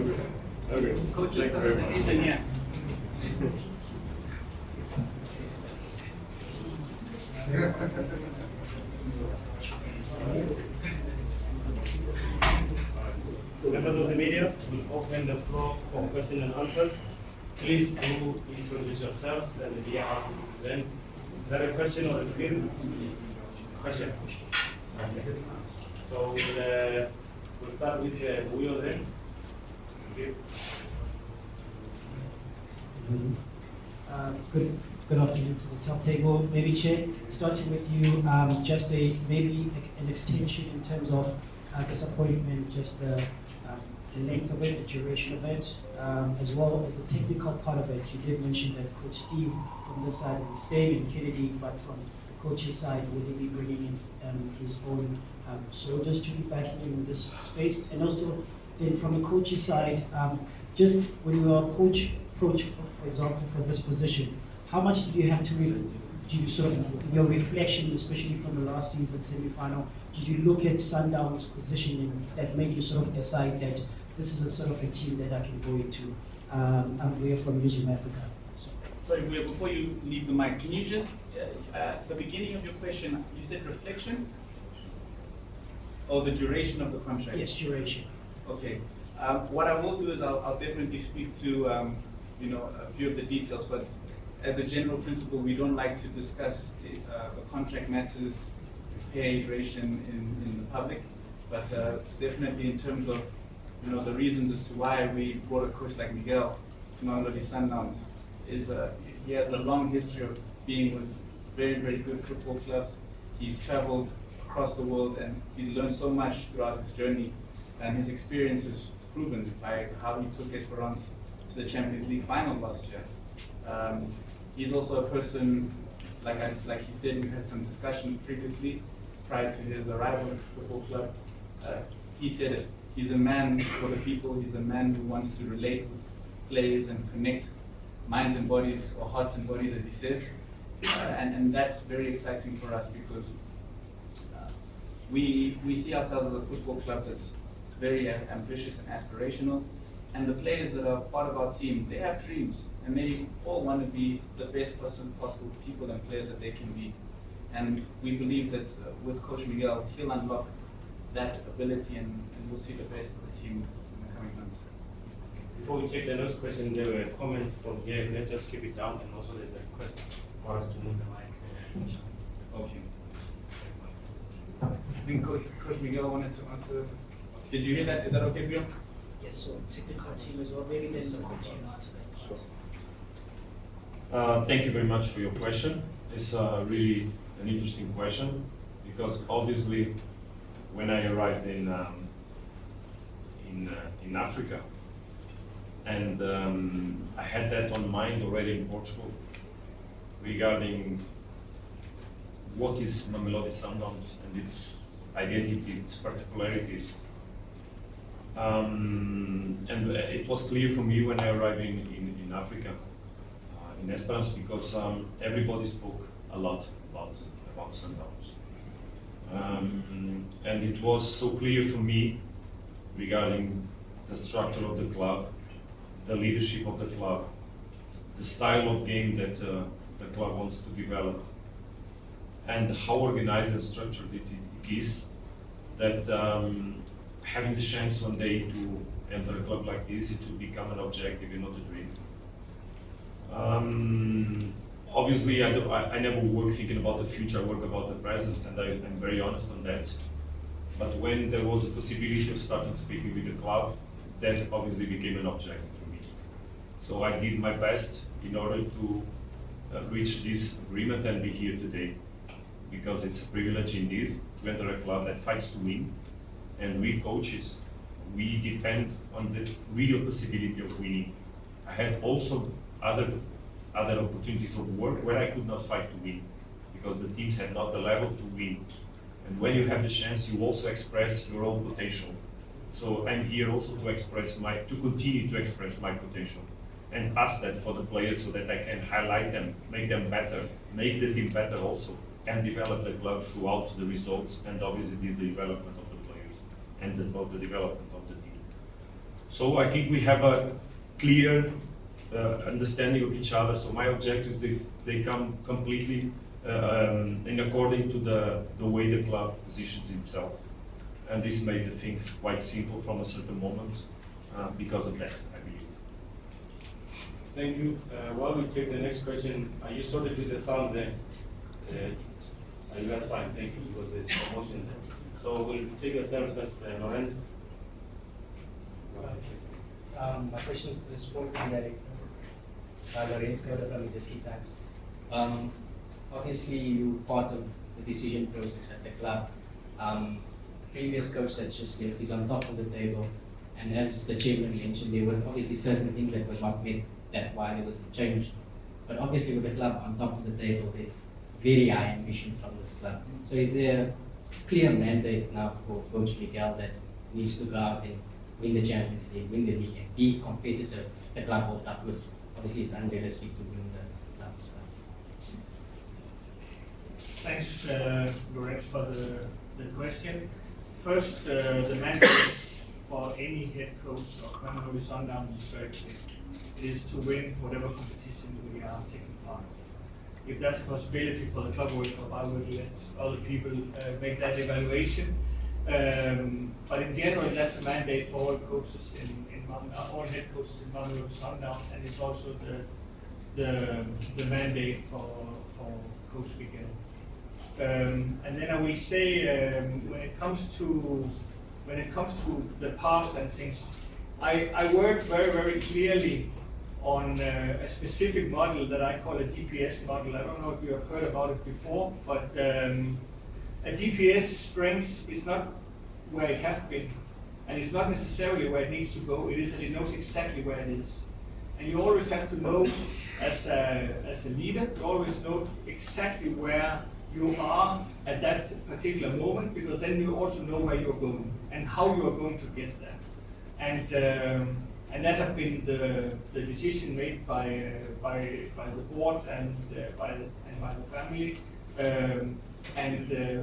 Okay. Coaches as an engineer. Members of the media, will open the floor for questions and answers. Please do introduce yourselves and the media how to present. Is that a question or a query? Question. So we'll start with Buyo then. Okay. Good afternoon to the top table. Maybe Chair, starting with you, just maybe an extension in terms of this appointment, just the length of it, the duration of it, as well as the technical part of it. You did mention that Coach Steve from this side will stay in Kennedy, but from the coach's side, will he be bringing in his own soldiers to be backing him in this space? And also, then from the coach's side, just when you are approach, for example, for this position, how much did you have to do sort of your reflection, especially from the last season semi-final? Did you look at Sundown's positioning that made you sort of decide that this is a sort of a team that I can go into? I'm here from Museum Africa. Sorry, before you leave the mic, can you just, the beginning of your question, you said reflection? Or the duration of the contract? Yes, duration. Okay. What I will do is I'll definitely speak to a few of the details, but as a general principle, we don't like to discuss the contract matters, pay, duration in the public. But definitely in terms of the reasons as to why we brought a coach like Miguel to Mamelodi Sundowns is he has a long history of being with very, very good football clubs. He's traveled across the world and he's learned so much throughout his journey, and his experience is proven by how he took Esperance to the Champions League final last year. He's also a person, like he said, we had some discussions previously prior to his arrival at the football club. He said it. He's a man for the people. He's a man who wants to relate with players and connect minds and bodies, or hearts and bodies, as he says. And that's very exciting for us because we see ourselves as a football club that's very ambitious and aspirational. And the players that are part of our team, they have dreams, and they all want to be the best possible people and players that they can be. And we believe that with Coach Miguel, he'll unlock that ability, and we'll see the best of the team in the coming months. Before we take the next question, there were comments from here. Let's just keep it down, and also there's a request for us to move the mic. Okay. I think Coach Miguel wanted to answer. Did you hear that? Is that okay for you? Yes, so technical team as well, maybe then the coach can answer that part. Thank you very much for your question. It's really an interesting question because obviously when I arrived in Africa, and I had that on mind already in Portugal regarding what is Mamelodi Sundowns and its identity, its particularities. And it was clear for me when I arrived in Africa, in Esperance, because everybody spoke a lot about Sundowns. And it was so clear for me regarding the structure of the club, the leadership of the club, the style of game that the club wants to develop, and how organized and structured it is, that having the chance one day to enter a club like this, it will become an objective and not a dream. Obviously, I never work thinking about the future, I work about the present, and I'm very honest on that. But when there was a possibility of starting speaking with the club, that obviously became an objective for me. So I did my best in order to reach this agreement and be here today, because it's a privilege indeed to enter a club that fights to win. And we coaches, we depend on the real possibility of winning. I had also other opportunities of work where I could not fight to win, because the teams had not the level to win. And when you have the chance, you also express your own potential. So I'm here also to continue to express my potential, and ask that for the players so that I can highlight them, make them better, make the team better also, and develop the club throughout the results and obviously the development of the players and the development of the team. So I think we have a clear understanding of each other. So my objective is they come completely in according to the way the club positions himself. And this made the things quite simple from a certain moment because of that, I believe. Thank you. While we take the next question, are you sorted with the sound there? Are you guys fine? Thank you, because there's commotion there. So we'll take yourself first, Lorenz. My question is to the sporting director, Lorenz from Magesi Times. Obviously, you're part of the decision process at the club. Previous coach that's just left is on top of the table, and as the chairman mentioned, there was obviously certain things that were not met. That's why there was a change. But obviously, with the club on top of the table, there's very high ambitions from this club. So, is there a clear mandate now for Coach Miguel that needs to go out and win the Champions League, win the league, and be competitive? The club hold up, because obviously it's unrealistic to win the club. Thanks, Lorenz, for the question. First, the mandate for any head coach of Mamelodi Sundowns is very clear. It is to win whatever competition we are taking part. If that's a possibility for the club World Cup, I will let other people make that evaluation. But in general, that's a mandate for all coaches all head coaches in Mamelodi Sundowns, and it's also the mandate for Coach Miguel. And then I will say, when it comes to the past and things, I work very, very clearly on a specific model that I call a DPS model. I don't know if you have heard about it before, but a DPS strength is not where it has been, and it's not necessarily where it needs to go. It is that it knows exactly where it is. And you always have to know, as a leader, you always know exactly where you are at that particular moment, because then you also know where you're going and how you are going to get there. And that has been the decision made by the board and by the family.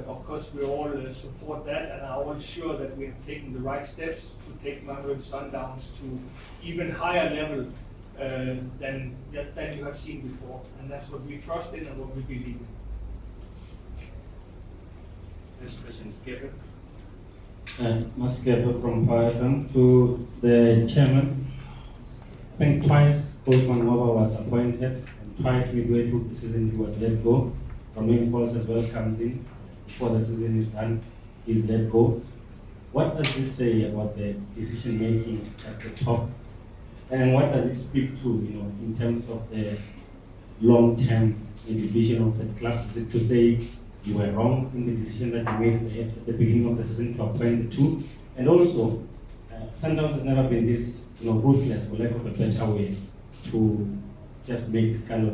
Of course, we all support that, and are all sure that we have taken the right steps to take Mamelodi Sundowns to even higher level than you have seen before. And that's what we trust in and what we believe in. Next question, Skipper. Maskepa from PowerFM to the chairman. I think twice Coach Manqoba was appointed, and twice midway through the season he was let go. Flemming Berg as well comes in before the season is done, he's let go. What does this say about the decision making at the top, and what does it speak to, in terms of the long-term vision of the club? Is it to say you were wrong in the decision that you made at the beginning of the season to appoint the two? And also, Sundowns has never been this ruthless, for lack of a better way, to just make this kind of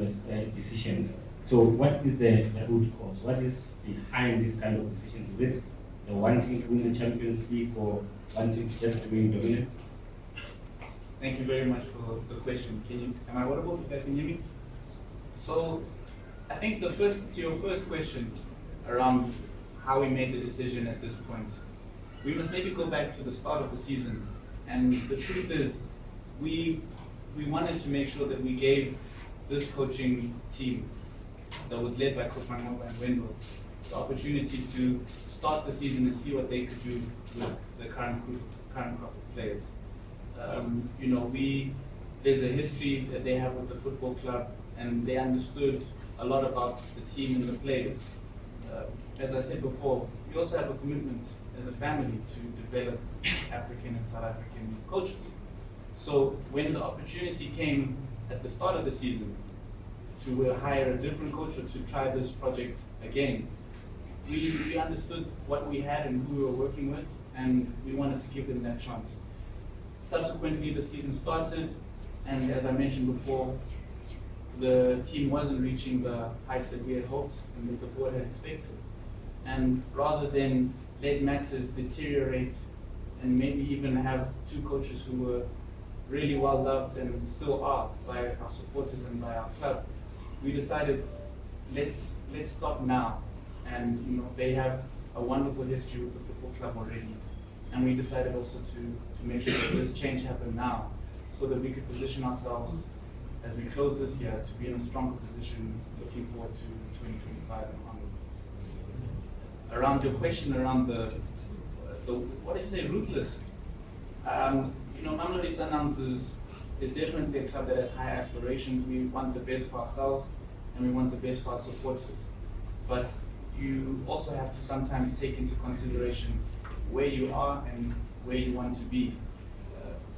decisions. So what is the root cause? What is behind this kind of decisions? Is it the wanting to win the Champions League or wanting to just remain dominant? Thank you very much for the question. Am I audible? You guys can hear me? So I think to your first question around how we made the decision at this point, we must maybe go back to the start of the season. And the truth is, we wanted to make sure that we gave this coaching team that was led by Coach Manqoba and Wendell the opportunity to start the season and see what they could do with the current crop of players. There's a history that they have with the football club, and they understood a lot about the team and the players. As I said before, we also have a commitment as a family to develop African and South African coaches. So when the opportunity came at the start of the season to hire a different coach or to try this project again, we understood what we had and who we were working with, and we wanted to give them that chance. Subsequently, the season started, and as I mentioned before, the team wasn't reaching the heights that we had hoped and that the board had expected. And rather than let matters deteriorate and maybe even have two coaches who were really well loved and still are by our supporters and by our club, we decided let's stop now. And they have a wonderful history with the football club already. And we decided also to make sure that this change happened now, so that we could position ourselves as we close this year to be in a stronger position looking forward to 2025 and onward. Around your question around the what did you say, ruthless? Mamelodi Sundowns is definitely a club that has high aspirations. We want the best for ourselves and we want the best for our supporters. But you also have to sometimes take into consideration where you are and where you want to be.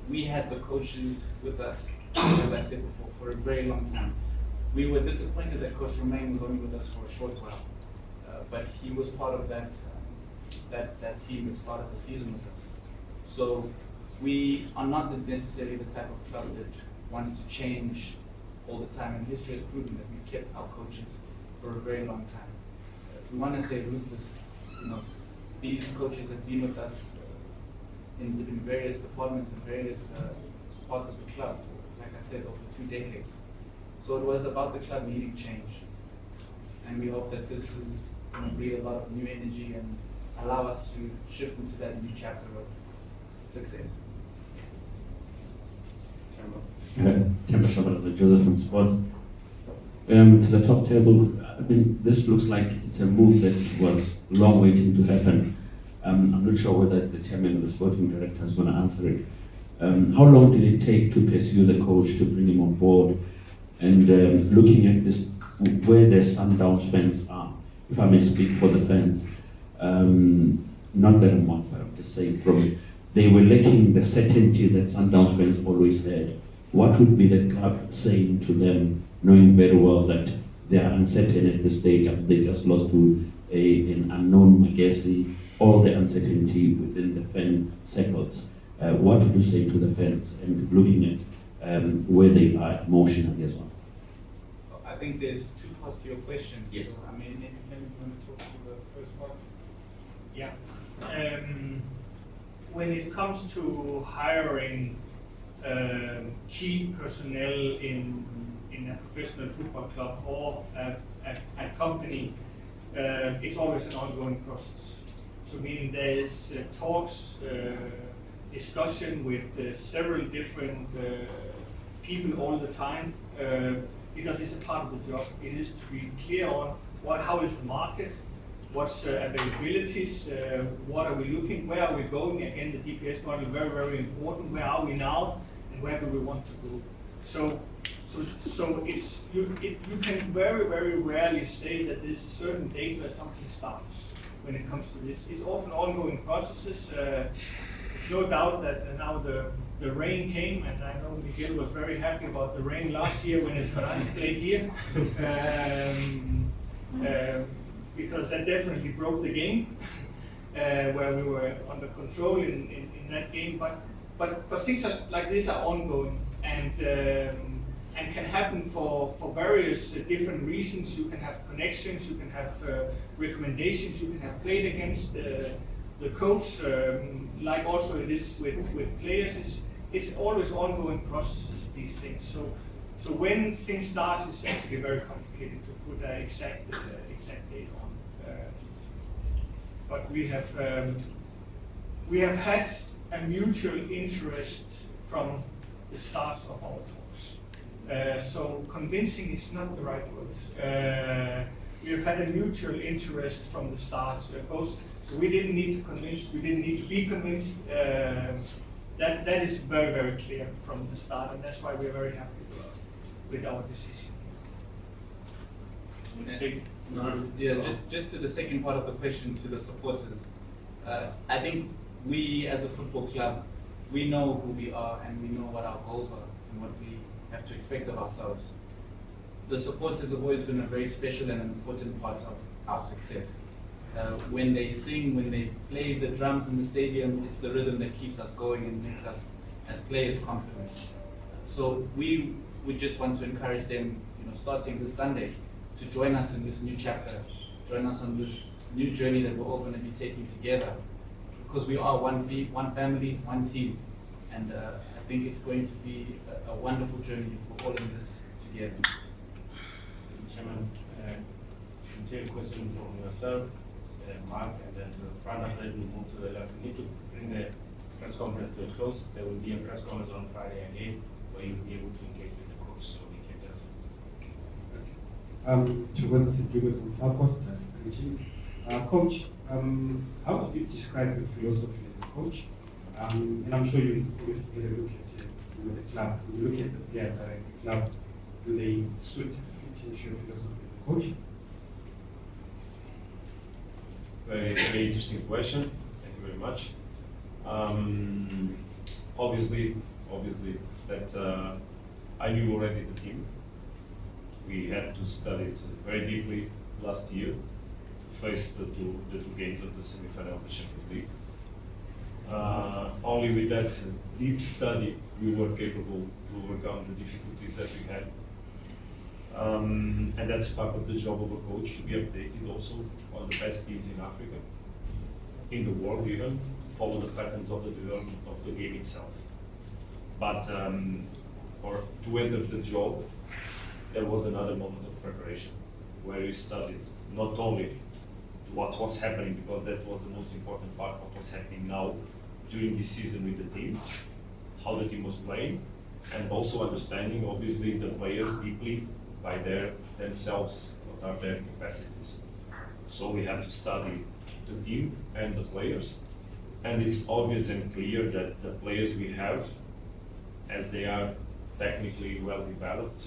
We had the coaches with us, as I said before, for a very long time. We were disappointed that Coach Romain was only with us for a short while, but he was part of that team that started the season with us. So we are not necessarily the type of club that wants to change all the time, and history has proven that we've kept our coaches for a very long time. If we want to say ruthless, these coaches have been with us in various departments and various parts of the club for, like I said, over 2 decades. So it was about the club needing change, and we hope that this is going to bring a lot of new energy and allow us to shift into that new chapter of success. Temper Shabbat of the Joseph from Sports. To the top table, I mean, this looks like it's a move that was long waiting to happen. I'm not sure whether it's the chairman or the sporting director who's going to answer it. How long did it take to pursue the coach to bring him on board? And looking at this, where the Sundowns fans are, if I may speak for the fans, not that much, but I'm just saying they were lacking the certainty that Sundowns fans always had. What would be the club saying to them, knowing very well that they are uncertain at this stage, they just lost to an unknown Magesi, all the uncertainty within the fan circles? What would you say to the fans, and looking at where they are emotionally as well? I think there's 2 parts to your question. Yes. So, maybe you want to talk to the first part? Yeah. When it comes to hiring key personnel in a professional football club or a company, it's always an ongoing process. So meaning there is talks, discussion with several different people all the time, because it's a part of the job. It is to be clear on how is the market, what's availabilities, what are we looking, where are we going? Again, the DPS model, very, very important. Where are we now, and where do we want to go? So it's you can very, very rarely say that there's a certain date where something starts. When it comes to this, it's often ongoing processes. There's no doubt that now the rain came, and I know Miguel was very happy about the rain last year when Esperance played here. Because that definitely broke the game, where we were under control in that game. But things like this are ongoing and can happen for various different reasons. You can have connections, you can have recommendations, you can have played against the coach, like also it is with players. It's always ongoing processes, these things. So when things start, it's actually very complicated to put an exact date on. But we have had a mutual interest from the start of our talks. So convincing is not the right word. We have had a mutual interest from the start. Both, so we didn't need to convince. We didn't need to be convinced. That is very, very clear from the start, and that's why we're very happy with our decision. Just to the second part of the question, to the supporters, I think we as a football club, we know who we are and we know what our goals are and what we have to expect of ourselves. The supporters have always been a very special and important part of our success. When they sing, when they play the drums in the stadium, it's the rhythm that keeps us going and makes us as players confident. So we just want to encourage them, starting this Sunday, to join us in this new chapter, join us on this new journey that we're all going to be taking together, because we are one family, one team, and I think it's going to be a wonderful journey if we're all in this together. Chairman, take a question from yourself. mark, and then to the front of that we move to the left. We need to bring the press conference to a close. There will be a press conference on Friday again where you'll be able to engage with the coach, so we can just. Chogoza Siduwe from Falcost, greetings. Coach, how would you describe your philosophy as a coach? And I'm sure you've always had a look at with the club. When you look at the players that are in the club, do they suit fit into your philosophy as a coach? Very, very interesting question. Thank you very much. Obviously that I knew already the team. We had to study it very deeply last year to face the two games of the semi-final of the Champions League. Only with that deep study we were capable to overcome the difficulties that we had. And that's part of the job of a coach, to be updated also on the best teams in Africa, in the world even, follow the patterns of the development of the game itself. But or to enter the job, there was another moment of preparation where we studied not only what was happening, because that was the most important part, what was happening now during this season with the team, how the team was playing, and also understanding obviously the players deeply by themselves, what are their capacities. So we have to study the team and the players, and it's obvious and clear that the players we have, as they are technically well developed,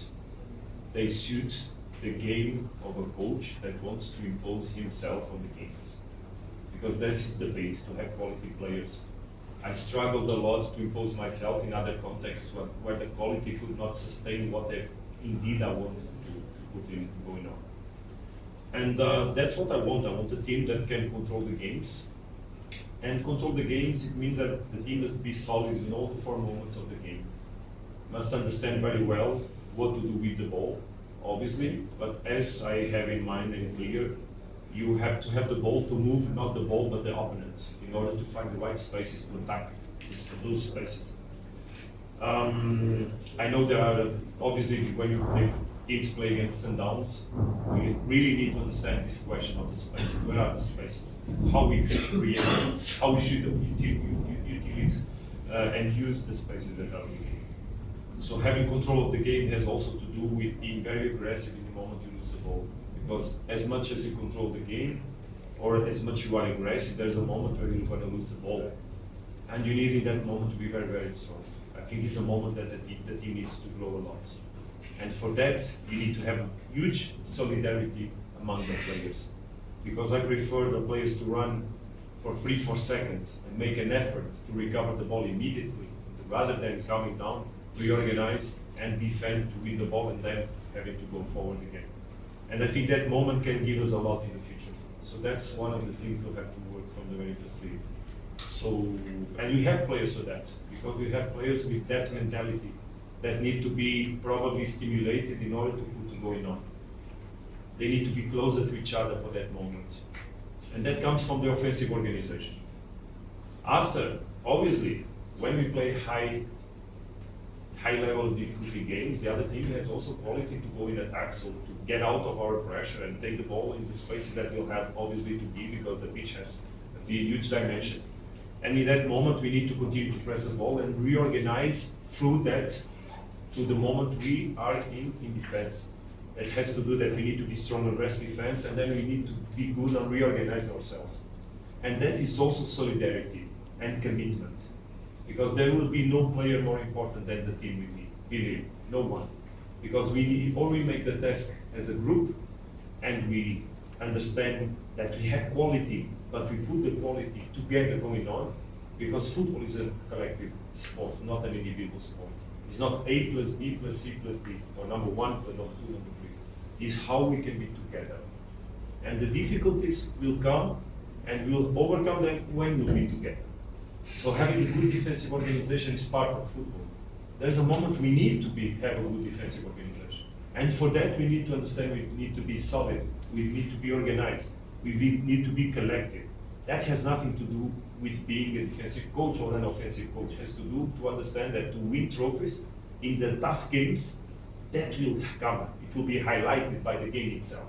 they suit the game of a coach that wants to impose himself on the games. Because this is the base, to have quality players. I struggled a lot to impose myself in other contexts where the quality could not sustain what indeed I wanted to put in going on. And that's what I want. I want a team that can control the games. And control the games, it means that the team must be solid in all the 4 moments of the game. Must understand very well what to do with the ball, obviously, but as I have in mind and clear, you have to have the ball to move, not the ball, but the opponent, in order to find the right spaces to attack those spaces. I know there are, obviously, when you play teams play against Sundowns, we really need to understand this question of the spaces. Where are the spaces? How we should create, how we should utilize and use the spaces that are in the game. So having control of the game has also to do with being very aggressive in the moment you lose the ball. Because as much as you control the game, or as much you are aggressive, there's a moment where you're going to lose the ball. And you need in that moment to be very, very strong. I think it's a moment that the team needs to grow a lot. And for that, you need to have huge solidarity among the players. Because I prefer the players to run for 3-4 seconds and make an effort to recover the ball immediately, rather than coming down, reorganize and defend to win the ball and then having to go forward again. And I think that moment can give us a lot in the future. So that's one of the things we'll have to work from the very first league. So, and we have players for that, because we have players with that mentality that need to be probably stimulated in order to put going on. They need to be closer to each other for that moment. And that comes from the offensive organization. After, obviously, when we play high level difficulty games, the other team has also quality to go in attack, so to get out of our pressure and take the ball in the spaces that we'll have obviously to be, because the pitch has huge dimensions. And in that moment we need to continue to press the ball and reorganize through that to the moment we are in defense. That has to do that we need to be strong on rest defense, and then we need to be good on reorganize ourselves. And that is also solidarity and commitment. Because there will be no player more important than the team with me, believe, no one. Because we make the task as a group, and we understand that we have quality, but we put the quality together going on, because football is a collective sport, not an individual sport. It's not A plus B plus C plus D, or number 1 plus number 2, number 3. It's how we can be together. And the difficulties will come, and we'll overcome them when we'll be together. So having a good defensive organization is part of football. There's a moment we need to have a good defensive organization. And for that we need to understand we need to be solid, we need to be organized, we need to be collective. That has nothing to do with being a defensive coach or an offensive coach. It has to do to understand that to win trophies in the tough games, that will come. It will be highlighted by the game itself.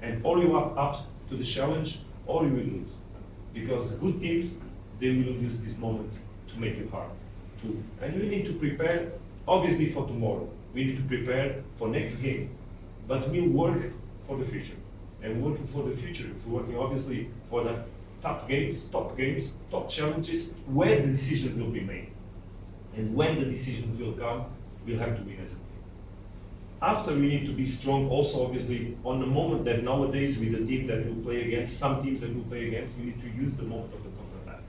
And or you are up to the challenge, or you will lose. Because good teams, they will use this moment to make it hard. And we need to prepare, obviously, for tomorrow. We need to prepare for next game. But we'll work for the future. And working for the future, working obviously for the top games, top challenges, where the decision will be made. And when the decisions will come, we'll have to win as a team. After, we need to be strong also, obviously, on the moment that nowadays with the team that will play against, some teams that will play against, we need to use the moment of the counter-attack.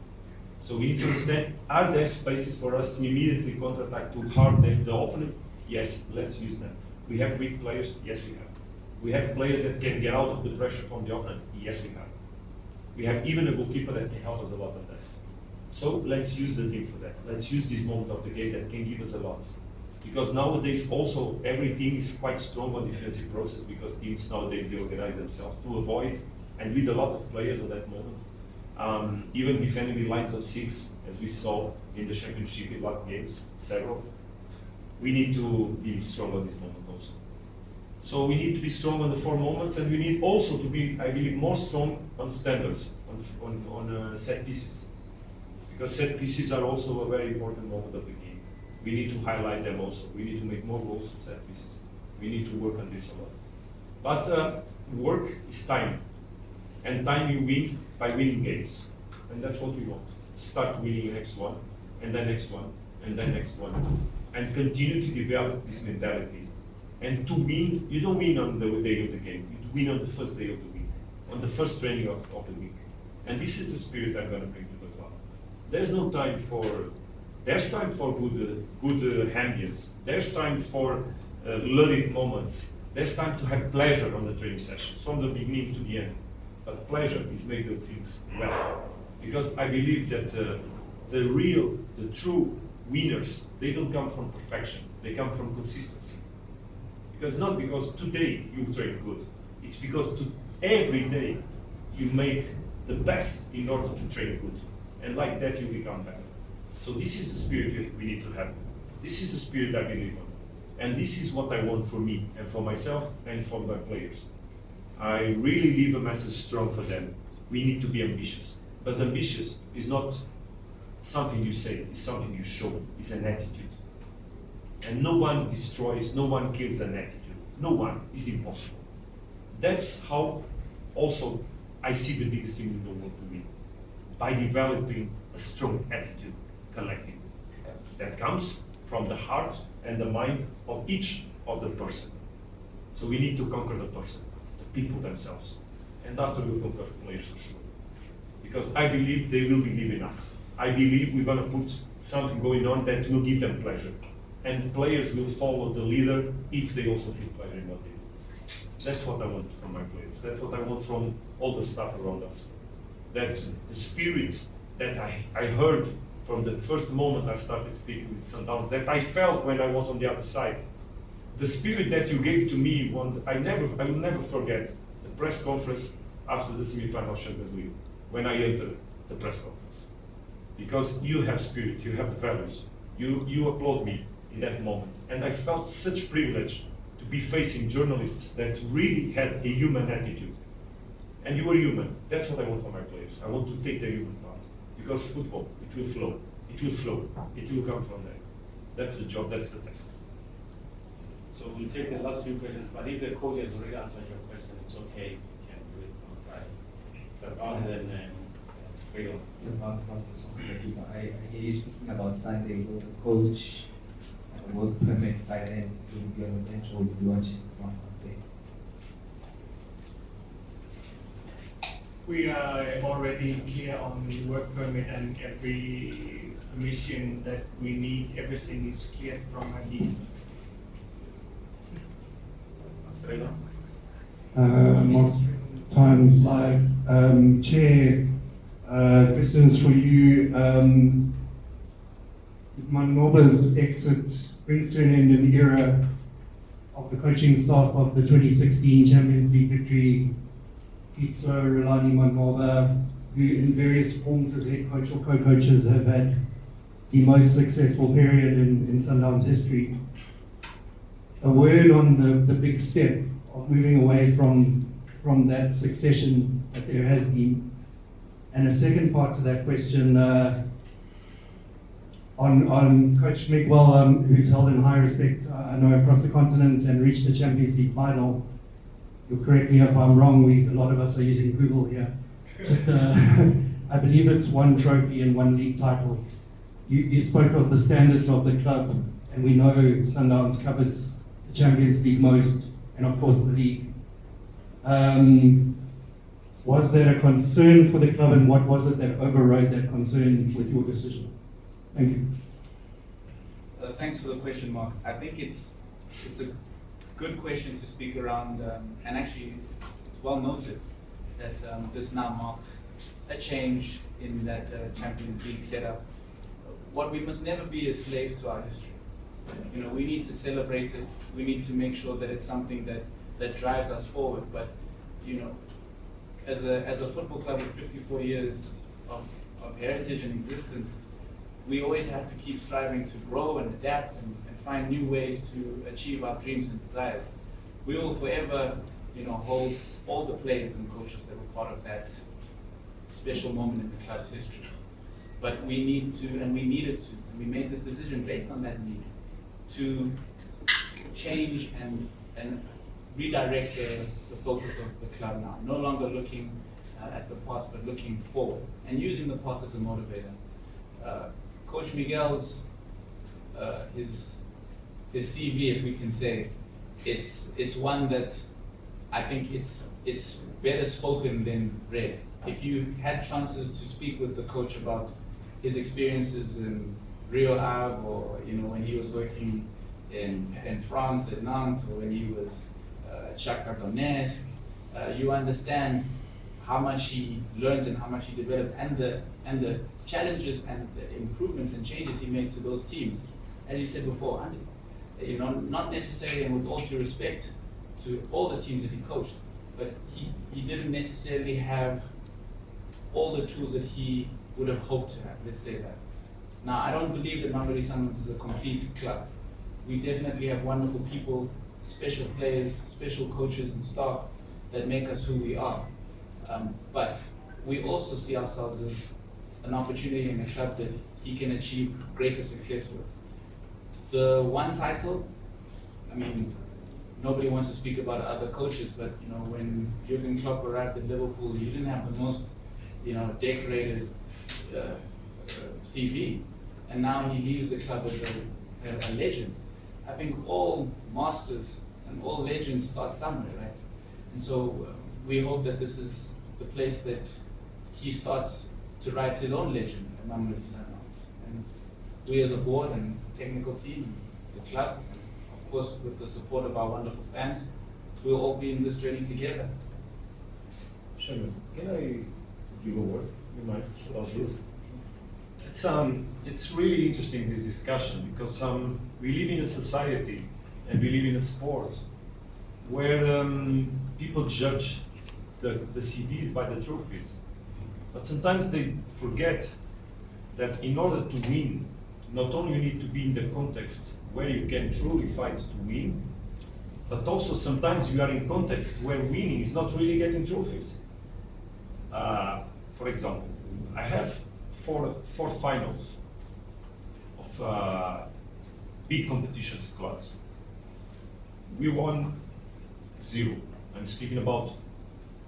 So we need to understand, are there spaces for us to immediately counter-attack to harden the opponent? Yes, let's use them. We have weak players? Yes, we have. We have players that can get out of the pressure from the opponent? Yes, we have. We have even a goalkeeper that can help us a lot on that. So let's use the team for that. Let's use this moment of the game that can give us a lot. Because nowadays also every team is quite strong on defensive process, because teams nowadays they organize themselves to avoid and with a lot of players at that moment. Even defending with lines of 6, as we saw in the championship in last games, several. We need to be strong on this moment also. So we need to be strong on the 4 moments, and we need also to be, I believe, more strong on standards, on set pieces. Because set pieces are also a very important moment of the game. We need to highlight them also. We need to make more goals from set pieces. We need to work on this a lot. But work is time. And time you win by winning games. And that's what we want. Start winning the next one, and then next one, and then next one. And continue to develop this mentality. And to win, you don't win on the day of the game. You win on the first day of the week, on the first training of the week. And this is the spirit I'm going to bring to the club. There's no time for, there's time for good ambience. There's time for ludic moments. There's time to have pleasure on the training sessions, from the beginning to the end. But pleasure is make the things well. Because I believe that the true winners, they don't come from perfection. They come from consistency. Because not because today you train good, it's because every day you make the best in order to train good. And like that you become better. So this is the spirit we need to have. This is the spirit I believe in. And this is what I want for me and for myself and for my players. I really leave a message strong for them. We need to be ambitious. But ambitious is not something you say, it's something you show, it's an attitude. And no one destroys, no one kills an attitude. No one, is impossible. That's how also I see the biggest thing in the world to win. By developing a strong attitude collectively. That comes from the heart and the mind of each of the person. So we need to conquer the person, the people themselves. And after we'll conquer the players for sure. Because I believe they will believe in us. I believe we're going to put something going on that will give them pleasure. And players will follow the leader if they also feel pleasure in what they do. That's what I want from my players. That's what I want from all the staff around us. That the spirit that I heard from the first moment I started speaking with Sundowns, that I felt when I was on the other side. The spirit that you gave to me, I will never forget the press conference after the semi-final Champions League, when I entered the press conference. Because you have spirit, you have values, you applaud me in that moment. And I felt such privilege to be facing journalists that really had a human attitude. And you were human. That's what I want for my players. I want to take the human part. Because football, it will flow. It will flow. It will come from there. That's the job, that's the task. So we'll take the last few questions, but if the coach has already answered your question, it's okay. You can do it on Friday. It's about then straight on. It's about I hear you speaking about Sunday. Will the coach and the work permit by then will be on the bench, or will you be watching from day? We are already clear on the work permit, and every permission that we need, everything is cleared from our league. More times live. Chair, questions for you. Manqoba's exit brings to an end an era of the coaching staff of the 2016 Champions League victory. Pizzo, Rolani Manqoba, who in various forms as head coach or co-coaches have had the most successful period in Sundowns history. A word on the big step of moving away from from that succession that there has been? And a second part to that question, on Coach Miguel, who's held in high respect, I know, across the continent and reached the Champions League final. You'll correct me if I'm wrong, a lot of us are using Google here. Just, I believe it's 1 trophy and 1 league title. You spoke of the standards of the club, and we know Sundowns covers the Champions League most, and of course the league. Was there a concern for the club, and what was it that overrode that concern with your decision? Thank you. Thanks for the question, Mark. I think it's a good question to speak around, and actually it's well noted that this now marks a change in that Champions League setup. What we must never be is slaves to our history. You know, we need to celebrate it. We need to make sure that it's something that drives us forward. But you know, as a football club with 54 years of heritage and existence, we always have to keep striving to grow and adapt and find new ways to achieve our dreams and desires. We will forever, you know, hold all the players and coaches that were part of that special moment in the club's history. But we need to, and we needed to, and we made this decision based on that need to change and redirect the focus of the club now. No longer looking at the past, but looking forward and using the past as a motivator. Coach Miguel's his CV, if we can say, it's one that I think it's better spoken than read. If you had chances to speak with the coach about his experiences in Rio Ave, or you know, when he was working in France at Nantes, or when he was at Shakhtar Donetsk, you understand how much he learned and how much he developed, and the challenges and the improvements and changes he made to those teams. As he said before, you know, not necessarily, and with all due respect to all the teams that he coached, but he didn't necessarily have all the tools that he would have hoped to have, let's say that. Now, I don't believe that Mamelodi Sundowns is a complete club. We definitely have wonderful people, special players, special coaches and staff that make us who we are. But we also see ourselves as an opportunity in a club that he can achieve greater success with. The one title, I mean, nobody wants to speak about other coaches, but you know, when Jurgen Klopp arrived at Liverpool, he didn't have the most, you know, decorated CV, and now he leaves the club as a legend. I think all masters and all legends start somewhere, right? And so we hope that this is the place that he starts to write his own legend at Mamelodi Sundowns. And we as a board and technical team, the club, and of course with the support of our wonderful fans, we'll all be in this journey together. Sherman, can I give a word? You might about this. It's really interesting, this discussion, because we live in a society and we live in a sport where people judge the CVs by the trophies. But sometimes they forget that in order to win, not only you need to be in the context where you can truly fight to win, but also sometimes you are in context where winning is not really getting trophies. For example, I have four finals of big competitions clubs. We won 0. I'm speaking about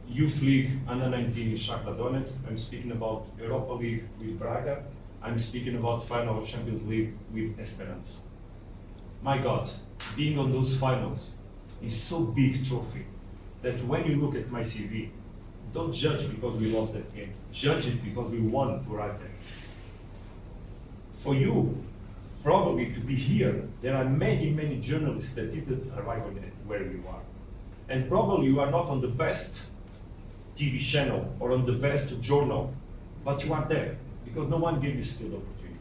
Youth League Under-19 with Shakhtar Donetsk. I'm speaking about Europa League with Braga. I'm speaking about final of Champions League with Esperance. My God, being on those finals is so big trophy that when you look at my CV, don't judge because we lost that game. Judge it because we won to arrive there. For you, probably to be here, there are many, many journalists that didn't arrive where you are. And probably you are not on the best TV channel or on the best journal, but you are there because no one gave you still the opportunity.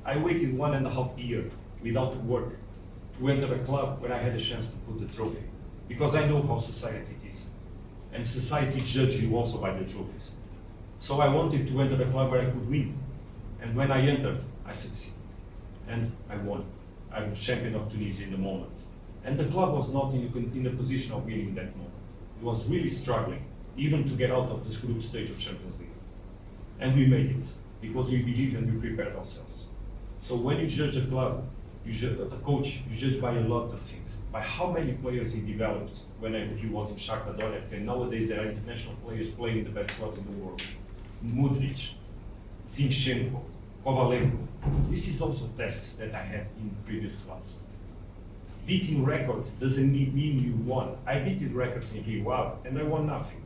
I waited 1.5 years without work to enter a club where I had a chance to put the trophy, because I know how society is. And society judges you also by the trophies. So I wanted to enter a club where I could win. And when I entered, I succeeded. And I won. I was champion of Tunisia in the moment. And the club was not in a position of winning that moment. It was really struggling, even to get out of this group stage of Champions League. And we made it, because we believed and we prepared ourselves. So when you judge a club, you judge a coach, you judge by a lot of things. By how many players he developed when he was in Shakhtar Donetsk, and nowadays there are international players playing the best clubs in the world. Mudryk, Zinchenko, Kovalenko. This is also tasks that I had in previous clubs. Beating records doesn't mean you won. I beat his records in Rio Ave and I won nothing.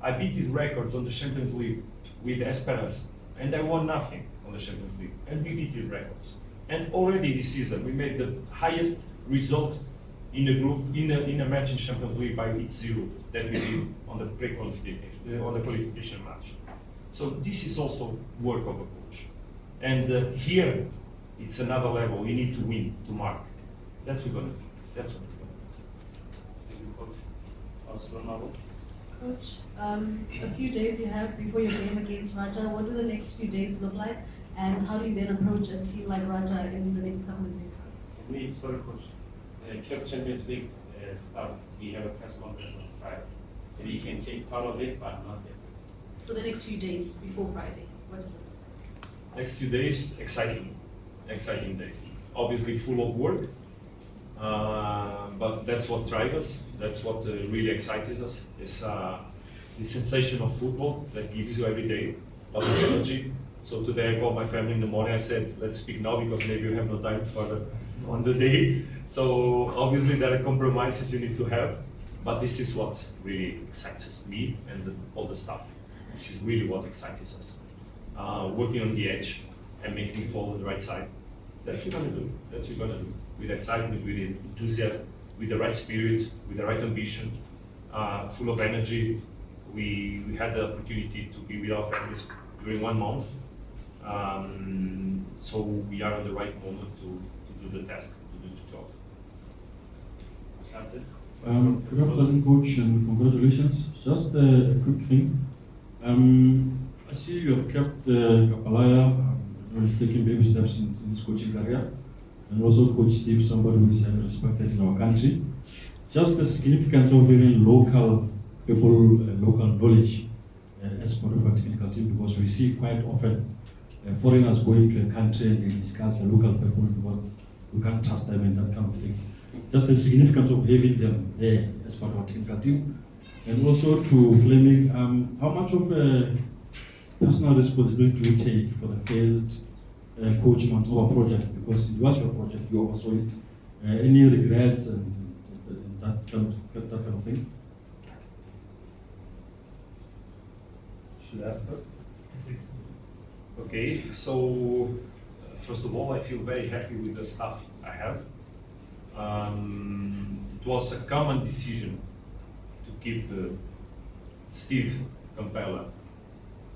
I beat his records on the Champions League with Esperance and I won nothing on the Champions League. And we beat his records. And already this season we made the highest result in a group in a match in Champions League by 8-0 that we did on the pre-qualification on the qualification match. So this is also work of a coach. And here it's another level. You need to win to mark. That's what we're gonna do. That's what we're gonna do. Coach, a few days you have before your game against Raja. What do the next few days look like, and how do you then approach a team like Raja in the next couple of days? Sorry, Coach. Club Champions League stuff, we have a press conference on Friday. Maybe you can take part of it, but not everything. So the next few days before Friday, what does it look like? Next few days, exciting days. Obviously full of work, but that's what drives us. That's what really excited us. It's the sensation of football that gives you every day, lots of energy. So today I called my family in the morning. I said, let's speak now because maybe you have no time further on the day. So obviously there are compromises you need to have, but this is what really excites me and all the staff. This is really what excites us. Working on the edge and making me fall on the right side. That's what we're gonna do. That's what we're gonna do. With excitement, with enthusiasm, with the right spirit, with the right ambition, full of energy. We had the opportunity to be with our families during 1 month. So we are at the right moment to do the task, to do the job. That's it. Good afternoon, Coach, and congratulations. Just a quick thing. I see you have kept Kapalaya, he's taking baby steps in his coaching career, and also Coach Steve, somebody who is highly respected in our country. Just the significance of having local people, local knowledge as part of our technical team, because we see quite often foreigners going to a country and they discuss the local people because we can't trust them and that kind of thing. Just the significance of having them there as part of our technical team. And also to Flemming, how much of a personal responsibility do you take for the failed Coach Manqoba project? Because it was your project, you oversaw it. Any regrets and that kind of thing? Should I ask first? Okay, so first of all, I feel very happy with the staff I have. It was a common decision to keep Steve Campella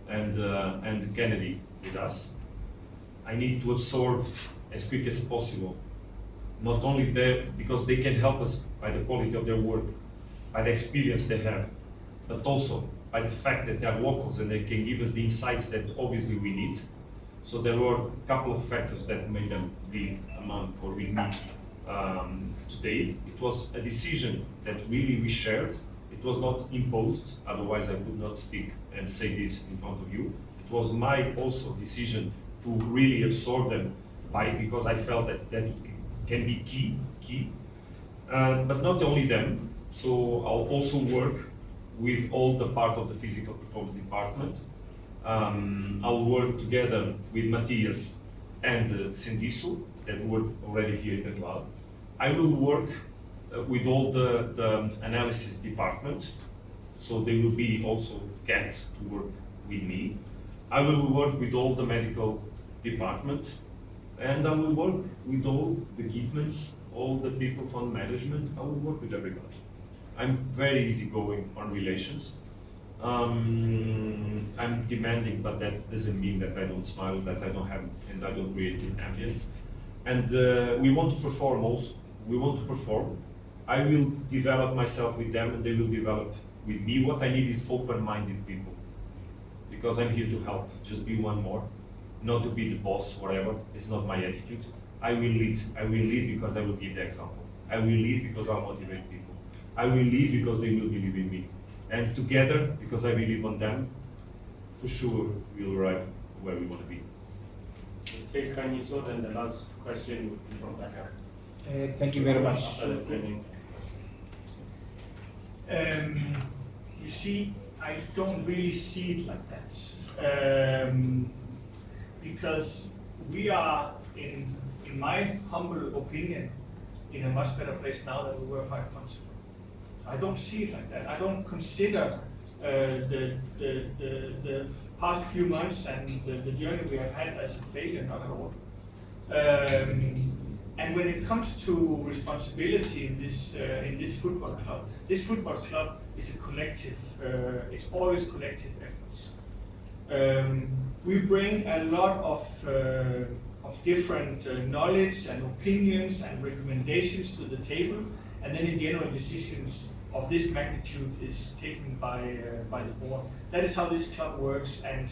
and Kennedy with us. I need to absorb as quick as possible, not only there because they can help us by the quality of their work, by the experience they have, but also by the fact that they are locals and they can give us the insights that obviously we need. So there were a couple of factors that made them be among or with me today. It was a decision that really we shared. It was not imposed, otherwise I would not speak and say this in front of you. It was my also decision to really absorb them because I felt that can be key. But not only them, so I'll also work with all the part of the physical performance department. I'll work together with Matthias and Sendisu that work already here in the club. I will work with all the analysis department, so they will be also kept to work with me. I will work with all the medical department, and I will work with all the equipments, all the people from management. I will work with everybody. I'm very easygoing on relations. I'm demanding, but that doesn't mean that I don't smile, that I don't have, and I don't create an ambience. And we want to perform also. We want to perform. I will develop myself with them, and they will develop with me. What I need is open-minded people, because I'm here to help. Just be one more, not to be the boss, whatever. It's not my attitude. I will lead. I will lead because I will give the example. I will lead because I'll motivate people. I will lead because they will believe in me. And together, because I believe on them, for sure we'll arrive where we want to be. We'll take Kanyiso, then the last question would be from Dakar. Thank you very much. After the Flemming. You see, I don't really see it like that. Because we are, in my humble opinion, in a much better place now than we were 5 months ago. I don't see it like that. I don't consider the past few months and the journey we have had as a failure, not at all. And when it comes to responsibility in this football club is a collective. It's always collective efforts. We bring a lot of different knowledge and opinions and recommendations to the table, and then in the end, decisions of this magnitude is taken by the board. That is how this club works, and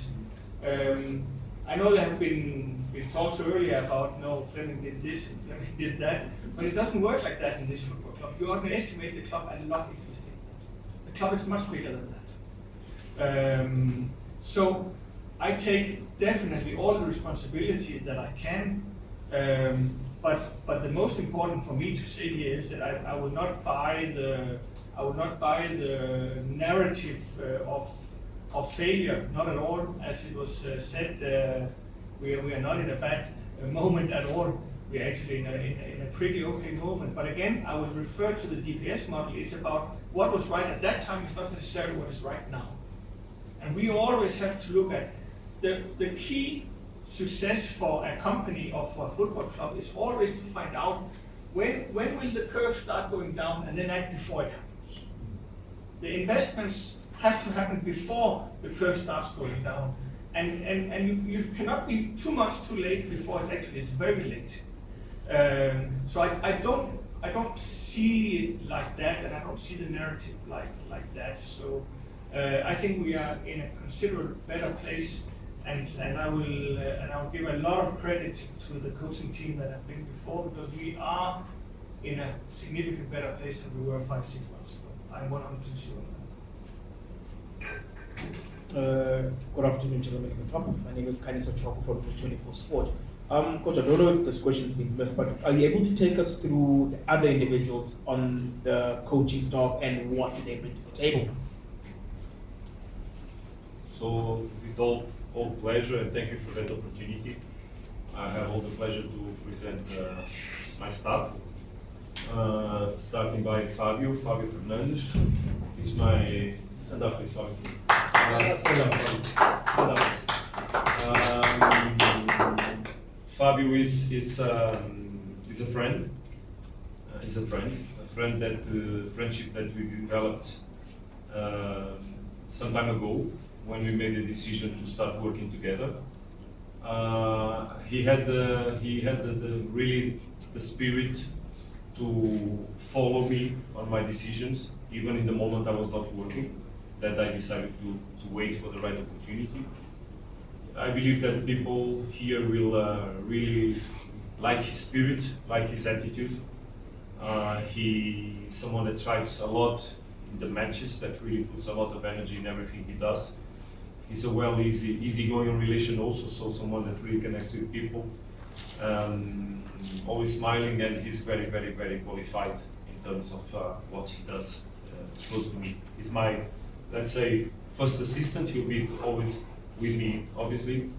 I know there have been talks earlier about Flemming did this and Flemming did that, but it doesn't work like that in this football club. You underestimate the club a lot if you think that. The club is much bigger than that. So I take definitely all the responsibility that I can, but the most important for me to say here is that I will not buy the narrative of failure, not at all. As it was said, we are not in a bad moment at all. We are actually in a pretty okay moment. But again, I will refer to the DPS model. It's about what was right at that time. It's not necessarily what is right now. And we always have to look at the key success for a company or for a football club is always to find out when will the curve start going down, and then act before it happens. The investments have to happen before the curve starts going down. And you cannot be too much too late before it actually is very late. So I don't see it like that, and I don't see the narrative like that. So I think we are in a considerably better place, and I will give a lot of credit to the coaching team that have been before, because we are in a significantly better place than we were 5-6 months ago. I'm 100% sure of that. Good afternoon, gentlemen at the top. My name is Kanyiso Choko from News 24 Sport. Coach, I don't know if this question's been missed, but are you able to take us through the other individuals on the coaching staff and what they bring to the table? So with all pleasure, and thank you for that opportunity. I have all the pleasure to present my staff. Starting by Fabio Fernandes. He's my stand up, please, Fabio. Fabio is a friend. He's a friend that friendship that we developed some time ago when we made the decision to start working together. He had really the spirit to follow me on my decisions, even in the moment I was not working, that I decided to wait for the right opportunity. I believe that people here will really like his spirit, like his attitude. He's someone that strives a lot in the matches, that really puts a lot of energy in everything he does. He's a easygoing relation also, so someone that really connects with people. Always smiling, and he's very, very, very qualified in terms of what he does close to me. He's my, let's say, first assistant. He'll be always with me, obviously.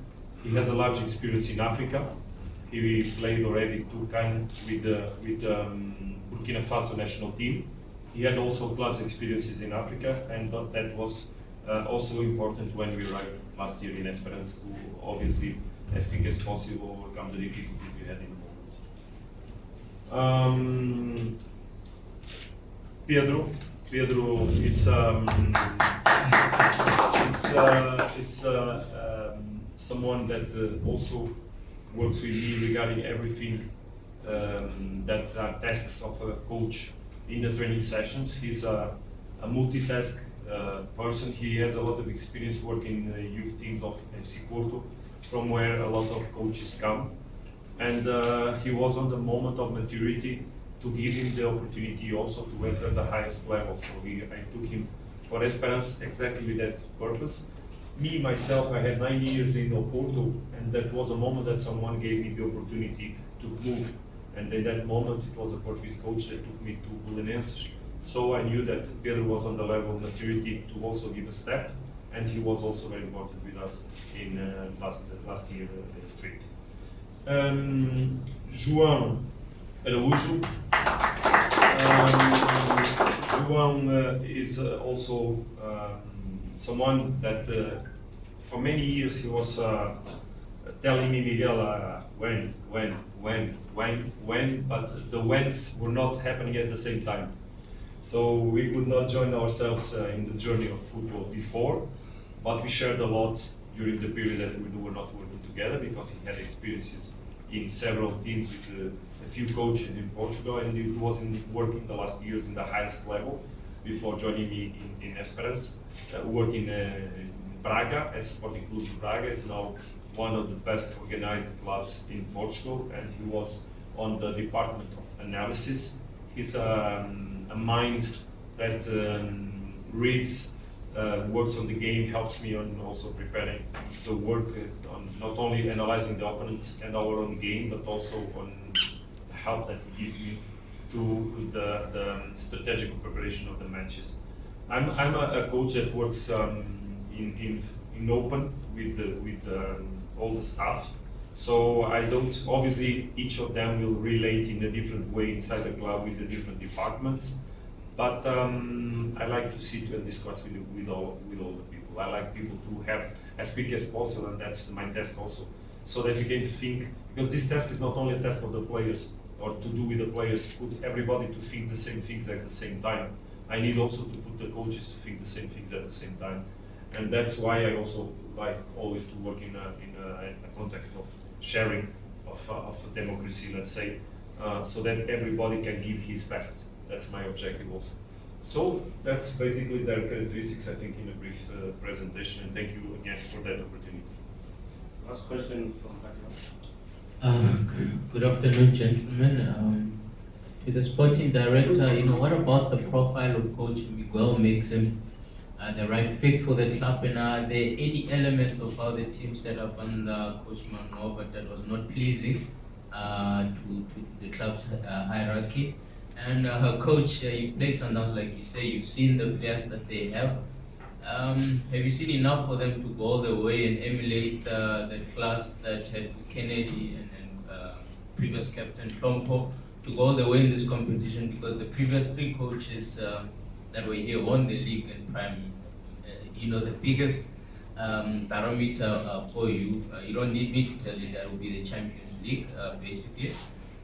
He has a large experience in Africa. He played already 2 CAN with Burkina Faso national team. He had also clubs experiences in Africa, and that was also important when we arrived last year in Esperance to obviously, as quick as possible, overcome the difficulties we had in the moment. Pedro is someone that also works with me regarding everything that are tasks of a coach in the training sessions. He's a multitask person. He has a lot of experience working in youth teams of FC Porto, from where a lot of coaches come. And he was on the moment of maturity to give him the opportunity also to enter the highest level. So I took him for Esperance exactly with that purpose. Me, myself, I had 9 years in Oporto, and that was a moment that someone gave me the opportunity to move. And in that moment, it was a Portuguese coach that took me to Belenenses. So I knew that Pedro was on the level of maturity to also give a step, and he was also very important with us in last year trip. João Araújo. João is also someone that for many years he was telling me, Miguel, when, but the whens were not happening at the same time. So we could not join ourselves in the journey of football before, but we shared a lot during the period that we were not working together, because he had experiences in several teams with a few coaches in Portugal, and he was working the last years in the highest level before joining me in Esperance, working in Braga, as Sporting Club Braga is now one of the best organized clubs in Portugal, and he was on the department of analysis. He's a mind that reads, works on the game, helps me on also preparing the work on not only analyzing the opponents and our own game, but also on the help that he gives me to the strategic preparation of the matches. I'm a coach that works in open with all the staff. So I don't, obviously each of them will relate in a different way inside the club with the different departments. But I like to sit and discuss with all the people. I like people to have as quick as possible, and that's my task also. So that you can think, because this task is not only a task of the players, or to do with the players, put everybody to think the same things at the same time. I need also to put the coaches to think the same things at the same time. And that's why I also like always to work in a context of sharing, of democracy, let's say, so that everybody can give his best. That's my objective also. So that's basically their characteristics, I think, in a brief presentation, and thank you again for that opportunity. Last question from background. Good afternoon, gentlemen. To the sporting director, what about the profile of Coach Miguel makes him the right fit for the club, and are there any elements of how the team set up under Coach Manqoba that was not pleasing to the club's hierarchy? And Coach, you've played Sundowns, like you say, you've seen the players that they have. Have you seen enough for them to go all the way and emulate the class that had Kennedy and previous captain Tlhopie to go all the way in this competition? Because the previous three coaches that were here won the league and prime. The biggest barometer for you, you don't need me to tell you that will be the Champions League, basically.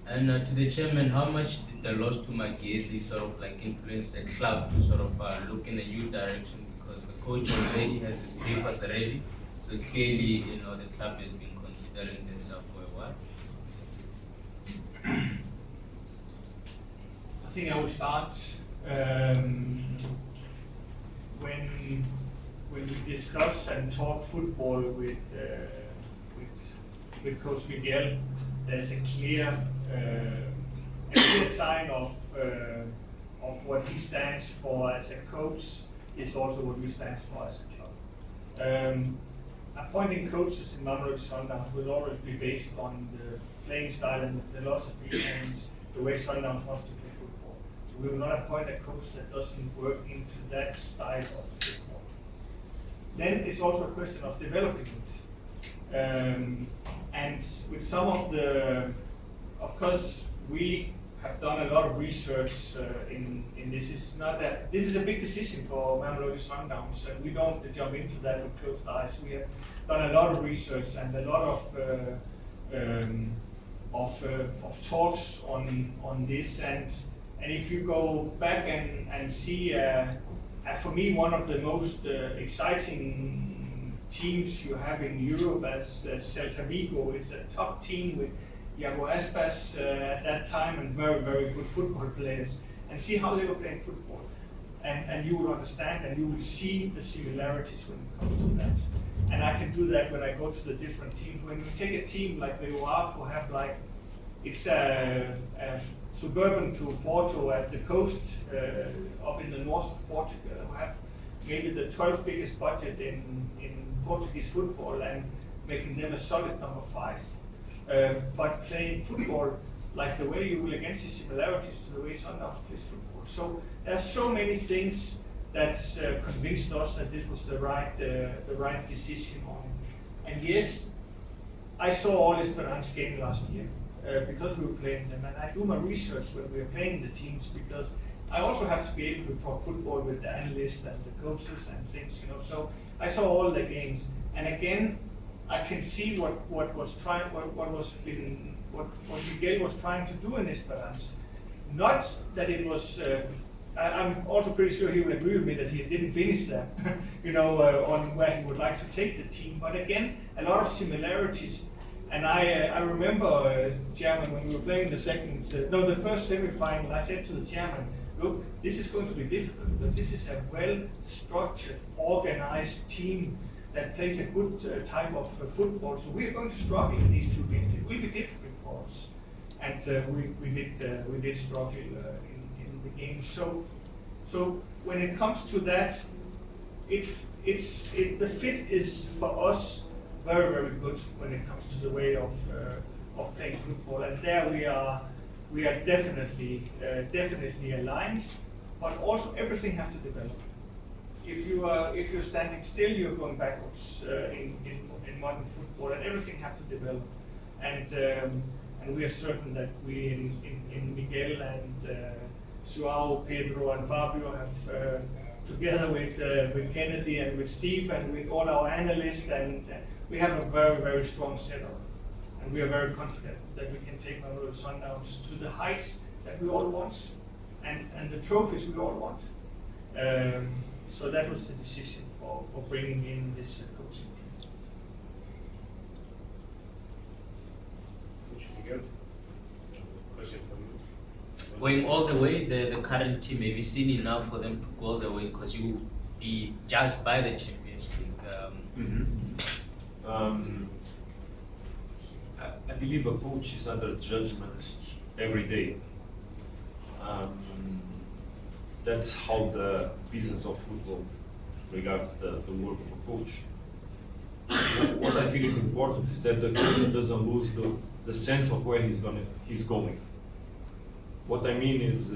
And to the chairman, how much did the loss to Magesi sort of like influence the club to sort of look in a new direction? Because the coach already has his papers ready, so clearly, the club has been considering this for a while. I think I will start when we discuss and talk football with Coach Miguel. There's a clear sign of what he stands for as a coach is also what we stand for as a club. Appointing coaches in Mamelodi Sundowns will always be based on the playing style and the philosophy and the way Sundowns wants to play football. So we will not appoint a coach that doesn't work into that style of football. Then it's also a question of developing it. And with some of course, we have done a lot of research in this. This is a big decision for Mamelodi Sundowns, and we don't jump into that with closed eyes. We have done a lot of research and a lot of talks on this. And if you go back and see, for me, one of the most exciting teams you have in Europe as Celta Vigo. It's a top team with Iago Aspas at that time and very, very good football players. And see how they were playing football. And you will understand and you will see the similarities when it comes to that. And I can do that when I go to the different teams. When we take a team like the UAF, who have like it's suburban to Porto at the coast, up in the north of Portugal, who have maybe the 12th biggest budget in Portuguese football and making them a solid number 5. But playing football like the way you will against the similarities to the way Sundowns plays football. So there's so many things that's convinced us that this was the right decision on. And yes, I saw all Esperance's game last year because we were playing them, and I do my research when we are playing the teams because I also have to be able to talk football with the analysts and the coaches and things, you know. So I saw all the games, and again, I can see what Miguel was trying to do in Esperance. Not that it was. I'm also pretty sure he will agree with me that he didn't finish that, you know, on where he would like to take the team. But again, a lot of similarities. And I remember, Chairman, when we were playing the first semi-final, I said to the Chairman, look, this is going to be difficult, but this is a well-structured, organized team that plays a good type of football. So we are going to struggle in these 2 games. It will be difficult for us, and we did struggle in the game. So when it comes to that, the fit is for us very, very good when it comes to the way of playing football, and there we are definitely aligned, but also everything has to develop. If you're standing still, you're going backwards in modern football, and everything has to develop. And we are certain that we in Miguel and Joao, Pedro, and Fabio have together with Kennedy and with Steve and with all our analysts, and we have a very, very strong setup. And we are very confident that we can take Mamelodi Sundowns to the heights that we all want, and the trophies we all want. So that was the decision for bringing in this coaching team. Coach Miguel, question for you. Going all the way, the current team, have you seen enough for them to go all the way? Because you will be judged by the Champions League. I believe a coach is under judgment every day. That's how the business of football regards the work of a coach. What I think is important is that the coach doesn't lose the sense of where he's going. What I mean is,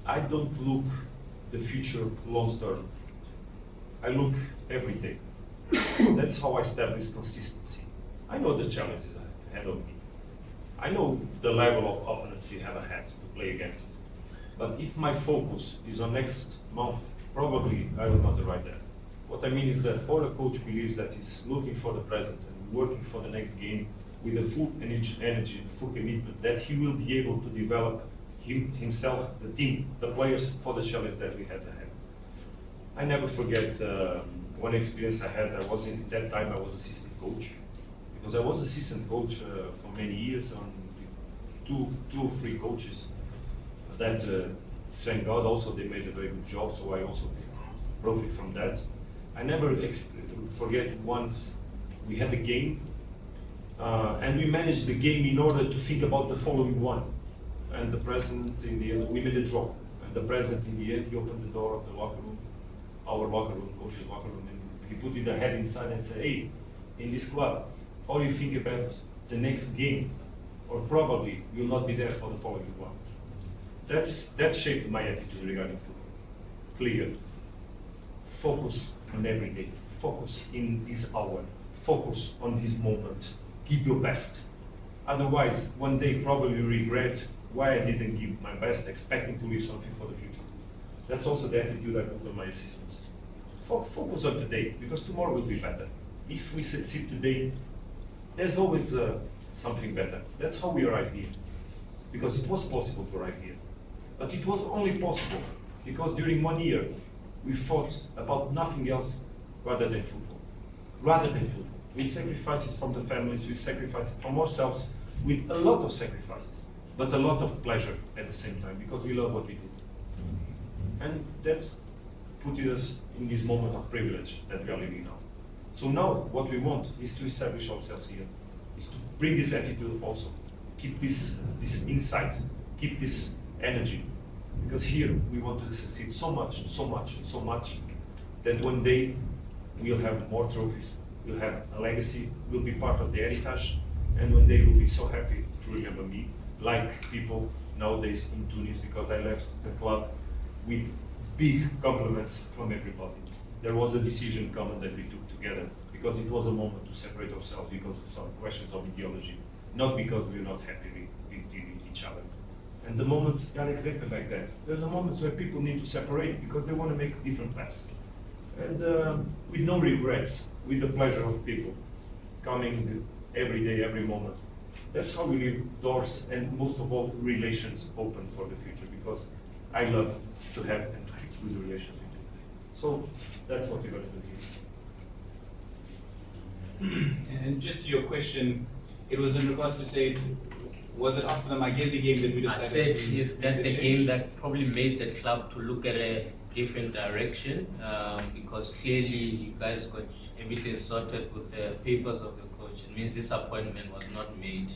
I don't look the future long term. I look every day. That's how I establish consistency. I know the challenges ahead of me. I know the level of opponents you have ahead to play against. But if my focus is on next month, probably I will not arrive there. What I mean is that all a coach believes that he's looking for the present and working for the next game with a full energy, full commitment, that he will be able to develop himself, the team, the players for the challenge that we have ahead. I never forget one experience I had. At that time I was assistant coach, because I was assistant coach for many years on two or three coaches. That thank God also they made a very good job, so I also profit from that. I never forget once we had a game and we managed the game in order to think about the following one. And the president in the end, we made a draw. And the president in the end, he opened the door of the locker room, our locker room, coach's locker room, and he put his head inside and said, hey, in this club, how do you think about the next game? Or probably you'll not be there for the following one. That shaped my attitude regarding football. Clear. Focus on every day. Focus in this hour. Focus on this moment. Give your best. Otherwise, one day probably regret why I didn't give my best, expecting to leave something for the future. That's also the attitude I put on my assistants. Focus on today, because tomorrow will be better. If we succeed today, there's always something better. That's how we arrived here. Because it was possible to arrive here. But it was only possible because during 1 year, we fought about nothing else rather than football. Rather than football. With sacrifices from the families, with sacrifices from ourselves, with a lot of sacrifices, but a lot of pleasure at the same time, because we love what we do. And that put us in this moment of privilege that we are living now. So now, what we want is to establish ourselves here. is to bring this attitude also, keep this insight, keep this energy, because here we want to succeed so much, that one day we'll have more trophies, we'll have a legacy, we'll be part of the heritage, and one day we'll be so happy to remember me, like people nowadays in Tunis, because I left the club with big compliments from everybody. There was a decision common that we took together, because it was a moment to separate ourselves because of some questions of ideology, not because we're not happy with each other. And the moments are exactly like that. There's a moments where people need to separate because they want to make different paths. And with no regrets, with the pleasure of people coming every day, every moment. That's how we leave doors and most of all relations open for the future, because I love to have and to keep good relations with you. So that's what we're going to do here. And just to your question, it was in regards to say, was it after the Magesi game that we decided I said to is that the change? game that probably made the club to look at a different direction, because clearly you guys got everything sorted with the papers of the coach. It means this appointment was not made,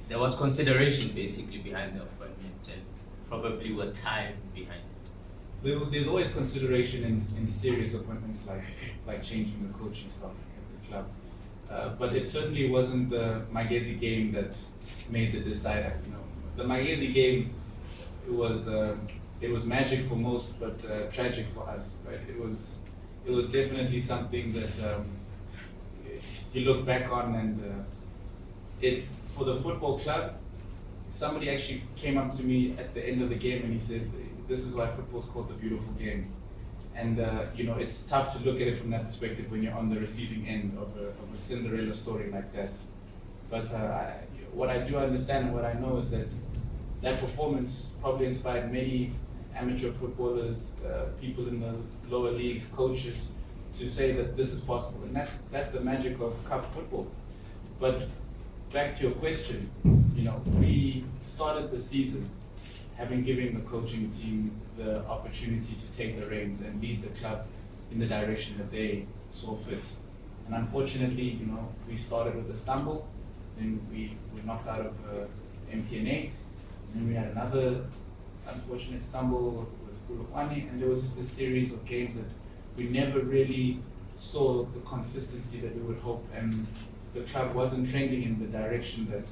there was consideration basically behind the appointment and probably with time behind it. There's always consideration in serious appointments like changing the coaching staff at the club. But it certainly wasn't the Magesi game that made the decider. The Magesi game, it was magic for most, but tragic for us. Right? It was definitely something that you look back on, and it for the football club. Somebody actually came up to me at the end of the game and he said, "This is why football's called the beautiful game." And it's tough to look at it from that perspective when you're on the receiving end of a Cinderella story like that. But what I do understand and what I know is that performance probably inspired many amateur footballers, people in the lower leagues, coaches, to say that this is possible. And that's the magic of cup football. But back to your question, we started the season having given the coaching team the opportunity to take the reins and lead the club in the direction that they saw fit. And unfortunately, we started with a stumble, then we were knocked out of MTN 8, and then we had another unfortunate stumble with Polokwane, and there was just a series of games that we never really saw the consistency that we would hope, and the club wasn't trending in the direction that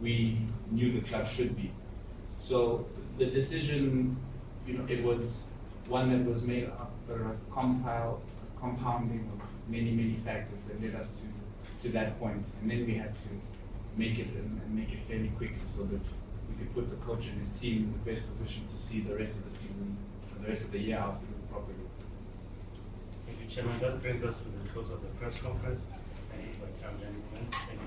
we knew the club should be. So the decision, it was one that was made after a compounding of many factors that led us to that point. And then we had to make it and make it fairly quickly so that we could put the coach and his team in the best position to see the rest of the season, the rest of the year out through properly. Thank you, Chairman. That brings us to the close of the press conference. Thank you for your time, gentlemen. Thank you.